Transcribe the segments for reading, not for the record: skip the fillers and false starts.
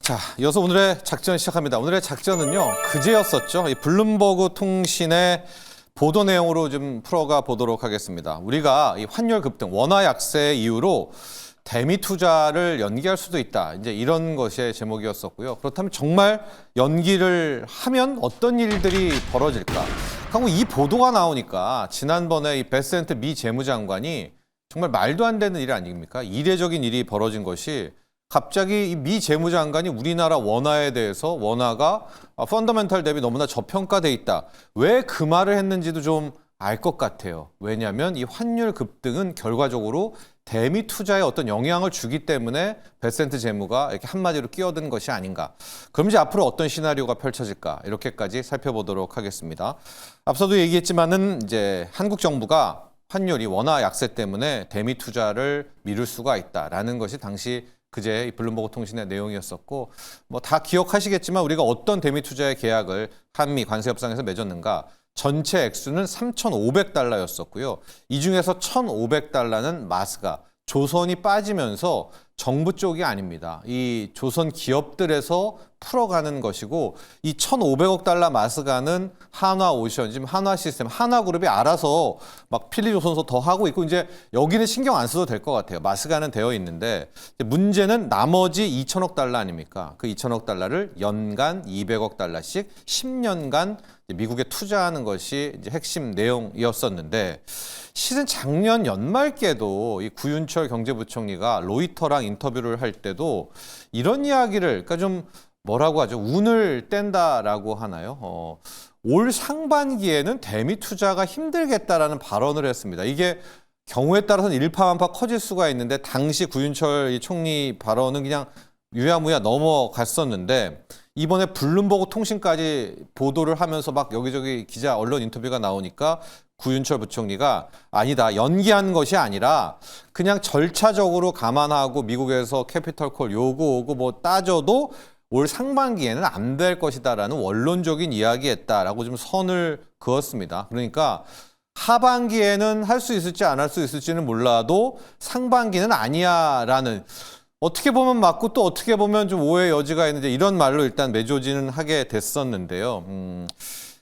자, 이어서 오늘의 작전 시작합니다. 오늘의 작전은요, 그제였었죠. 이 블룸버그 통신의 보도 내용으로 좀 풀어가 보도록 하겠습니다. 우리가 이 환율 급등, 원화 약세 이후로 대미 투자를 연기할 수도 있다. 이제 이런 것이 제목이었었고요. 그렇다면 정말 연기를 하면 어떤 일들이 벌어질까? 하고 이 보도가 나오니까 지난번에 이 베센트 미 재무장관이 정말 말도 안 되는 일 아닙니까? 이례적인 일이 벌어진 것이 갑자기 이 미 재무장관이 우리나라 원화에 대해서 원화가 펀더멘탈 대비 너무나 저평가돼 있다. 왜 그 말을 했는지도 좀 알 것 같아요. 왜냐하면 이 환율 급등은 결과적으로 대미 투자에 어떤 영향을 주기 때문에 베센트 재무가 이렇게 한마디로 끼어든 것이 아닌가. 그럼 이제 앞으로 어떤 시나리오가 펼쳐질까? 이렇게까지 살펴보도록 하겠습니다. 앞서도 얘기했지만은 이제 한국 정부가 환율이 원화 약세 때문에 대미 투자를 미룰 수가 있다라는 것이 당시 그제 블룸버그 통신의 내용이었었고, 뭐 다 기억하시겠지만 우리가 어떤 대미 투자의 계약을 한미 관세 협상에서 맺었는가? 전체 액수는 3,500달러였었고요. 이 중에서 1,500달러는 마스가 조선이 빠지면서 정부 쪽이 아닙니다. 이 조선 기업들에서 풀어가는 것이고, 이 1,500억 달러 마스가는 한화오션, 지금 한화시스템, 한화그룹이 알아서 막 필리조선소 더 하고 있고, 이제 여기는 신경 안 써도 될 것 같아요. 마스가는 되어 있는데, 문제는 나머지 2천억 달러 아닙니까? 그 2천억 달러를 연간 200억 달러씩 10년간 미국에 투자하는 것이 이제 핵심 내용이었었는데, 실은 작년 연말께도 이 구윤철 경제부총리가 로이터랑 인터뷰를 할 때도 이런 이야기를, 그러니까 좀 뭐라고 하죠? 운을 뗀다라고 하나요? 올 상반기에는 대미 투자가 힘들겠다라는 발언을 했습니다. 이게 경우에 따라서는 일파만파 커질 수가 있는데, 당시 구윤철 이 총리 발언은 그냥 유야무야 넘어갔었는데, 이번에 블룸버그 통신까지 보도를 하면서 막 여기저기 기자 언론 인터뷰가 나오니까 구윤철 부총리가 아니다, 연기한 것이 아니라 그냥 절차적으로 감안하고 미국에서 캐피털콜 요구 오고 뭐 따져도 올 상반기에는 안 될 것이다라는 원론적인 이야기했다라고 좀 선을 그었습니다. 그러니까 하반기에는 할 수 있을지 안 할 수 있을지는 몰라도 상반기는 아니야라는, 어떻게 보면 맞고 또 어떻게 보면 좀 오해의 여지가 있는데, 이런 말로 일단 매조지는 하게 됐었는데요.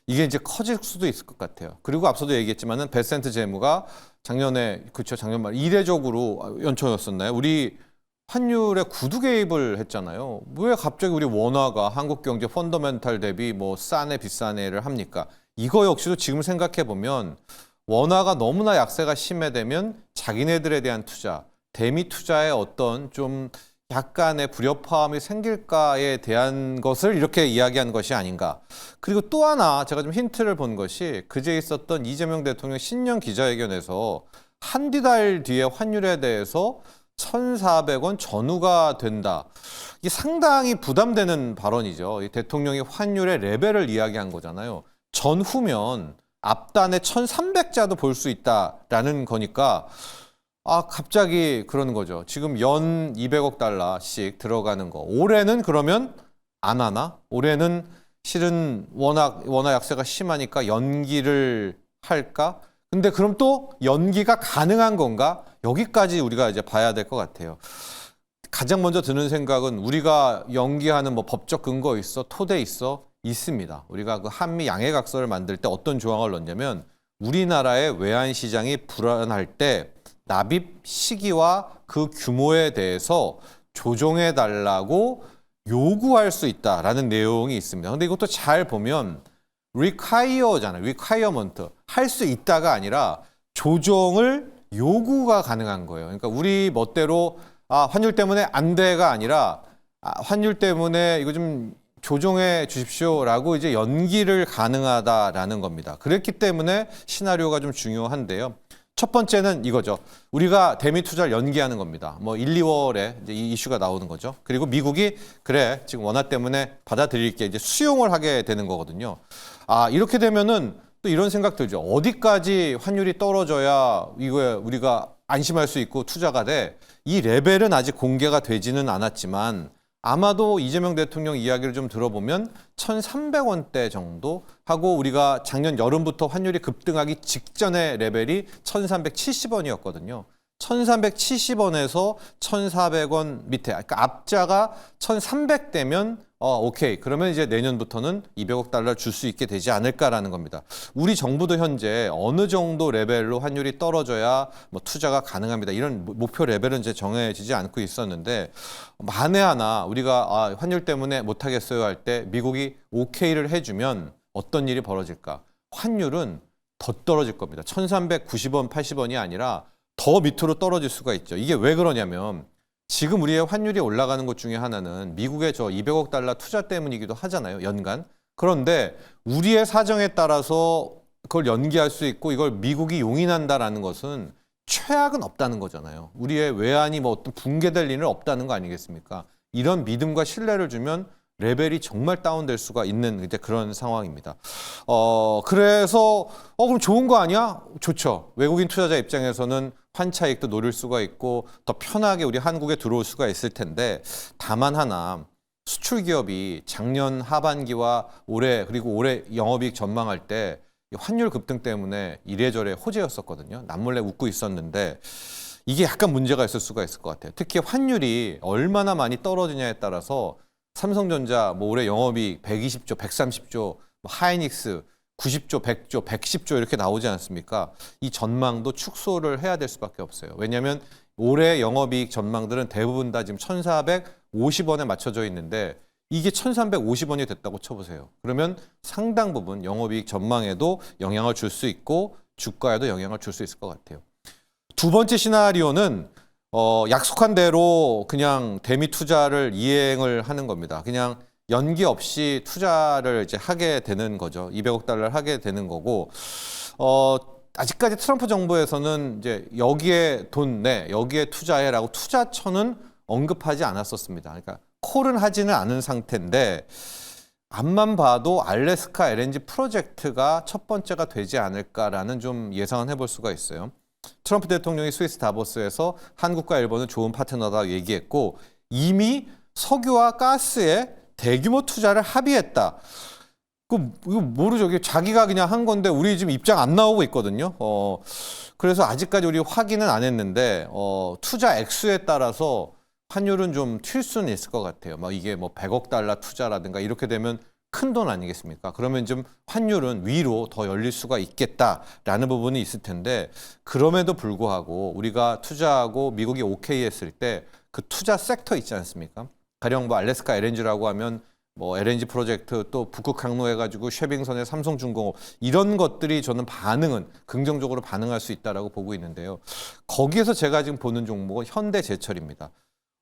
이게 이제 커질 수도 있을 것 같아요. 그리고 앞서도 얘기했지만은 베센트 재무가 작년에, 그렇죠, 작년 말 이례적으로 연초였었나요? 우리 환율에 구두 개입을 했잖아요. 왜 갑자기 우리 원화가 한국 경제 펀더멘탈 대비 뭐 싸네 비싸네를 합니까? 이거 역시도 지금 생각해 보면 원화가 너무나 약세가 심해되면 자기네들에 대한 투자, 대미 투자에 어떤 좀 약간의 불협화음이 생길까에 대한 것을 이렇게 이야기한 것이 아닌가. 그리고 또 하나 제가 좀 힌트를 본 것이 그제 있었던 이재명 대통령 신년 기자회견에서 한두 달 뒤에 환율에 대해서 1,400원 전후가 된다. 이게 상당히 부담되는 발언이죠. 이 대통령이 환율의 레벨을 이야기한 거잖아요. 전후면 앞단에 1,300자도 볼 수 있다라는 거니까, 갑자기 그러는 거죠. 지금 연 200억 달러씩 들어가는 거. 올해는 그러면 안 하나? 올해는 실은 워낙 원화 약세가 심하니까 연기를 할까? 근데 그럼 또 연기가 가능한 건가? 여기까지 우리가 이제 봐야 될 것 같아요. 가장 먼저 드는 생각은 우리가 연기하는 뭐 법적 근거 있어? 토대 있어? 있습니다. 우리가 그 한미 양해각서를 만들 때 어떤 조항을 넣냐면, 우리나라의 외환 시장이 불안할 때 납입 시기와 그 규모에 대해서 조정해 달라고 요구할 수 있다라는 내용이 있습니다. 근데 이것도 잘 보면 require잖아요. requirement. 할 수 있다가 아니라 조정을 요구가 가능한 거예요. 그러니까 우리 멋대로 환율 때문에 안 돼가 아니라 환율 때문에 이거 좀 조정해 주십시오라고 이제 연기를 가능하다라는 겁니다. 그랬기 때문에 시나리오가 좀 중요한데요. 첫 번째는 이거죠. 우리가 대미 투자를 연기하는 겁니다. 뭐 1, 2월에 이제 이 이슈가 나오는 거죠. 그리고 미국이 그래, 지금 원화 때문에 받아들일게, 이제 수용을 하게 되는 거거든요. 이렇게 되면은 또 이런 생각 들죠. 어디까지 환율이 떨어져야 이거에 우리가 안심할 수 있고 투자가 돼? 이 레벨은 아직 공개가 되지는 않았지만 아마도 이재명 대통령 이야기를 좀 들어보면 1,300원대 정도 하고, 우리가 작년 여름부터 환율이 급등하기 직전의 레벨이 1,370원이었거든요. 1370원에서 1400원 밑에, 그러니까 앞자가 1300대면 오케이. 그러면 이제 내년부터는 200억 달러를 줄 수 있게 되지 않을까라는 겁니다. 우리 정부도 현재 어느 정도 레벨로 환율이 떨어져야 뭐 투자가 가능합니다. 이런 목표 레벨은 이제 정해지지 않고 있었는데 만에 하나 우리가 환율 때문에 못하겠어요 할 때 미국이 오케이를 해주면 어떤 일이 벌어질까? 환율은 더 떨어질 겁니다. 1390원, 80원이 아니라 더 밑으로 떨어질 수가 있죠. 이게 왜 그러냐면 지금 우리의 환율이 올라가는 것 중에 하나는 미국의 저 200억 달러 투자 때문이기도 하잖아요, 연간. 그런데 우리의 사정에 따라서 그걸 연기할 수 있고 이걸 미국이 용인한다라는 것은 최악은 없다는 거잖아요. 우리의 외환이 뭐 어떤 붕괴될 일은 없다는 거 아니겠습니까? 이런 믿음과 신뢰를 주면 레벨이 정말 다운될 수가 있는 이제 그런 상황입니다. 그래서 그럼 좋은 거 아니야? 좋죠. 외국인 투자자 입장에서는 환차익도 노릴 수가 있고 더 편하게 우리 한국에 들어올 수가 있을 텐데 다만 하나 수출 기업이 작년 하반기와 올해 그리고 올해 영업이익 전망할 때 환율 급등 때문에 이래저래 호재였었거든요. 남몰래 웃고 있었는데 이게 약간 문제가 있을 수가 있을 것 같아요. 특히 환율이 얼마나 많이 떨어지냐에 따라서 삼성전자 뭐 올해 영업이익 120조, 130조, 뭐 하이닉스 90조, 100조, 110조 이렇게 나오지 않습니까? 이 전망도 축소를 해야 될 수밖에 없어요. 왜냐하면 올해 영업이익 전망들은 대부분 다 지금 1,450원에 맞춰져 있는데 이게 1,350원이 됐다고 쳐보세요. 그러면 상당 부분 영업이익 전망에도 영향을 줄 수 있고 주가에도 영향을 줄 수 있을 것 같아요. 두 번째 시나리오는 약속한 대로 그냥 대미 투자를 이행을 하는 겁니다. 그냥 연기 없이 투자를 이제 하게 되는 거죠. 200억 달러를 하게 되는 거고, 아직까지 트럼프 정부에서는 이제 여기에 돈 내, 여기에 투자해라고 투자처는 언급하지 않았었습니다. 그러니까 콜은 하지는 않은 상태인데, 앞만 봐도 알래스카 LNG 프로젝트가 첫 번째가 되지 않을까라는 좀 예상은 해볼 수가 있어요. 트럼프 대통령이 스위스 다보스에서 한국과 일본은 좋은 파트너다 얘기했고 이미 석유와 가스에 대규모 투자를 합의했다. 이거 모르죠. 자기가 그냥 한 건데 우리 지금 입장 안 나오고 있거든요. 그래서 아직까지 우리 확인은 안 했는데 투자 액수에 따라서 환율은 좀 튈 수는 있을 것 같아요. 이게 뭐 100억 달러 투자라든가 이렇게 되면 큰 돈 아니겠습니까? 그러면 좀 환율은 위로 더 열릴 수가 있겠다라는 부분이 있을 텐데 그럼에도 불구하고 우리가 투자하고 미국이 오케이 했을 때 그 투자 섹터 있지 않습니까? 가령 뭐 알래스카 LNG라고 하면 뭐 LNG 프로젝트 또 북극 항로해가지고 쉐빙선의 삼성중공업 이런 것들이 저는 긍정적으로 반응할 수 있다라고 보고 있는데요. 거기에서 제가 지금 보는 종목은 현대제철입니다.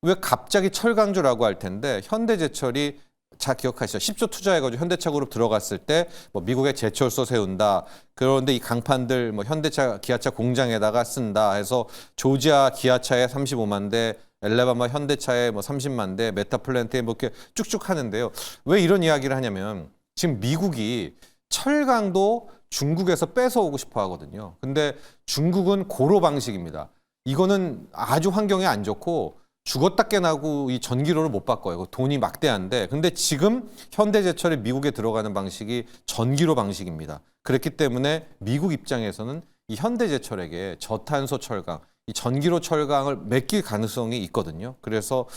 왜 갑자기 철강주라고 할 텐데 현대제철이 잘 기억하시죠? 10조 투자해가지고 현대차 그룹 들어갔을 때 뭐 미국에 제철소 세운다. 그런데 이 강판들 뭐 현대차, 기아차 공장에다가 쓴다 해서 조지아 기아차에 35만 대, 엘레바마 현대차에 뭐 30만 대, 메타플랜트에 뭐 이렇게 쭉쭉 하는데요. 왜 이런 이야기를 하냐면 지금 미국이 철강도 중국에서 뺏어오고 싶어 하거든요. 근데 중국은 고로 방식입니다. 이거는 아주 환경에 안 좋고 죽었다 깨나고 이 전기료를 못 바꿔요. 돈이 막대한데. 근데 지금 현대제철이 미국에 들어가는 방식이 전기료 방식입니다. 그렇기 때문에 미국 입장에서는 이 현대제철에게 저탄소 철강, 이 전기료 철강을 맡길 가능성이 있거든요. 그래서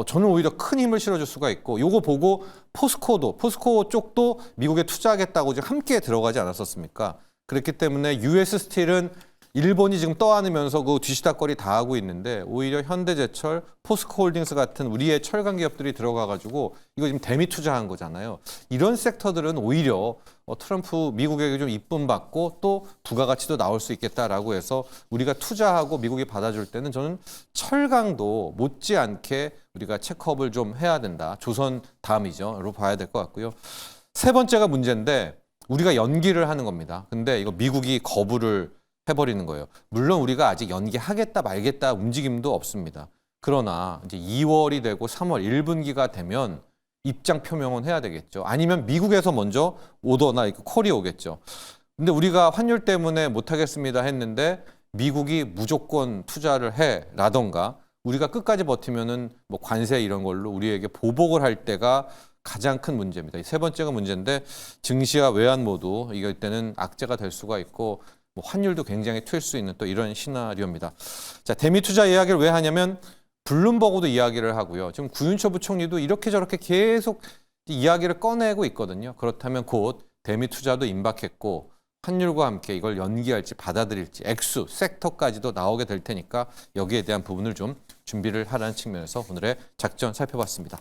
저는 오히려 큰 힘을 실어줄 수가 있고 요거 보고 포스코 쪽도 미국에 투자하겠다고 지금 함께 들어가지 않았었습니까? 그렇기 때문에 US 스틸은 일본이 지금 떠안으면서 그 뒤시다거리 다 하고 있는데 오히려 현대제철, 포스코홀딩스 같은 우리의 철강 기업들이 들어가가지고 이거 지금 대미 투자한 거잖아요. 이런 섹터들은 오히려 트럼프 미국에게 좀 이쁨 받고 또 부가가치도 나올 수 있겠다라고 해서 우리가 투자하고 미국이 받아줄 때는 저는 철강도 못지않게 우리가 체크업을 좀 해야 된다. 조선 다음이죠.로 봐야 될 것 같고요. 세 번째가 문제인데 우리가 연기를 하는 겁니다. 근데 이거 미국이 거부를 해버리는 거예요. 물론 우리가 아직 연기하겠다 말겠다 움직임도 없습니다. 그러나 이제 2월이 되고 3월 1분기가 되면 입장 표명은 해야 되겠죠. 아니면 미국에서 먼저 오더나 콜이 오겠죠. 근데 우리가 환율 때문에 못하겠습니다 했는데 미국이 무조건 투자를 해라던가 우리가 끝까지 버티면은 뭐 관세 이런 걸로 우리에게 보복을 할 때가 가장 큰 문제입니다. 세 번째가 문제인데 증시와 외환 모두 이럴 때는 악재가 될 수가 있고 뭐 환율도 굉장히 튈 수 있는 또 이런 시나리오입니다. 자, 대미 투자 이야기를 왜 하냐면 블룸버그도 이야기를 하고요. 지금 구윤초 부총리도 이렇게 저렇게 계속 이야기를 꺼내고 있거든요. 그렇다면 곧 대미 투자도 임박했고 환율과 함께 이걸 연기할지 받아들일지 액수, 섹터까지도 나오게 될 테니까 여기에 대한 부분을 좀 준비를 하라는 측면에서 오늘의 작전 살펴봤습니다.